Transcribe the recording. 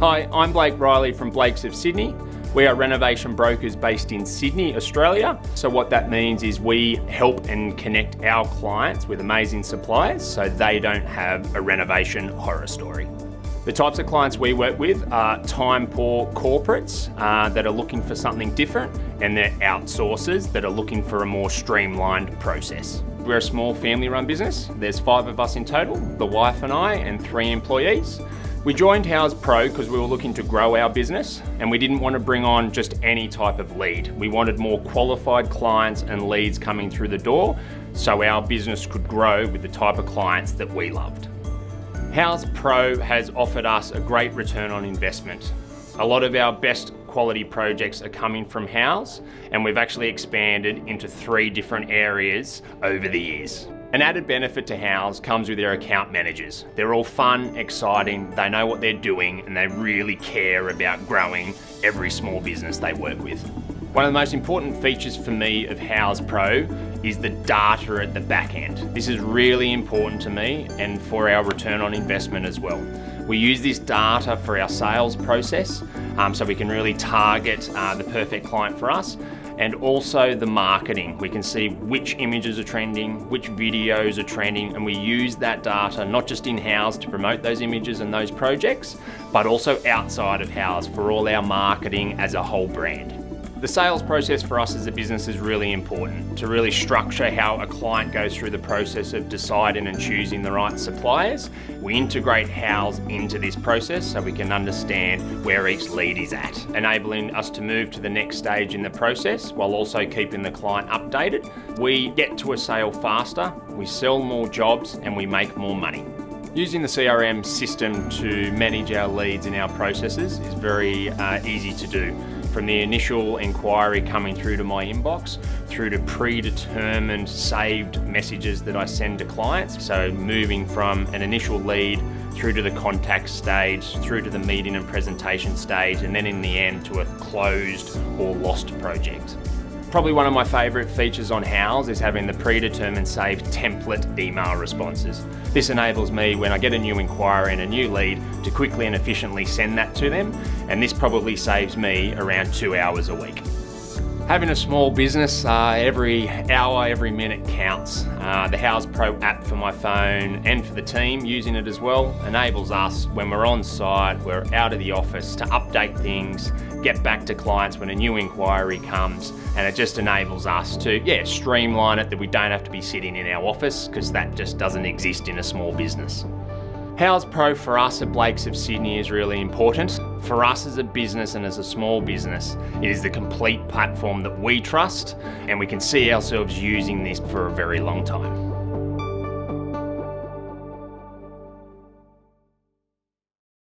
Hi, I'm Blake Riley from Blakes of Sydney. We are renovation brokers based in Sydney, Australia. So what that means is we help and connect our clients with amazing suppliers so they don't have a renovation horror story. The types of clients we work with are time-poor corporates that are looking for something different, and they're outsourcers that are looking for a more streamlined process. We're a small family-run business. There's 5 of us in total, the wife and I, and 3 employees. We joined Houzz Pro because we were looking to grow our business, and we didn't want to bring on just any type of lead. We wanted more qualified clients and leads coming through the door so our business could grow with the type of clients that we loved. Houzz Pro has offered us a great return on investment. A lot of our best quality projects are coming from Houzz, and we've actually expanded into 3 different areas over the years. An added benefit to Houzz comes with their account managers. They're all fun, exciting, they know what they're doing, and they really care about growing every small business they work with. One of the most important features for me of Houzz Pro is the data at the back end. This is really important to me and for our return on investment as well. We use this data for our sales process so we can really target the perfect client for us, and also the marketing. We can see which images are trending, which videos are trending, and we use that data not just in Houzz to promote those images and those projects, but also outside of Houzz for all our marketing as a whole brand. The sales process for us as a business is really important to really structure how a client goes through the process of deciding and choosing the right suppliers. We integrate Houzz into this process so we can understand where each lead is at, enabling us to move to the next stage in the process while also keeping the client updated. We get to a sale faster, we sell more jobs, and we make more money. Using the CRM system to manage our leads in our processes is very easy to do. From the initial inquiry coming through to my inbox, through to predetermined saved messages that I send to clients. So moving from an initial lead through to the contact stage, through to the meeting and presentation stage, and then in the end to a closed or lost project. Probably one of my favourite features on Houzz is having the predetermined saved template email responses. This enables me, when I get a new inquiry and a new lead, to quickly and efficiently send that to them, and this probably saves me around 2 hours a week. Having a small business, every hour, every minute counts. The Houzz Pro app for my phone and for the team using it as well enables us, when we're on site, we're out of the office, to update things, get back to clients when a new inquiry comes, and it just enables us to streamline it, that we don't have to be sitting in our office, because that just doesn't exist in a small business. Houzz Pro for us at Blakes of Sydney is really important. For us as a business and as a small business, it is the complete platform that we trust, and we can see ourselves using this for a very long time.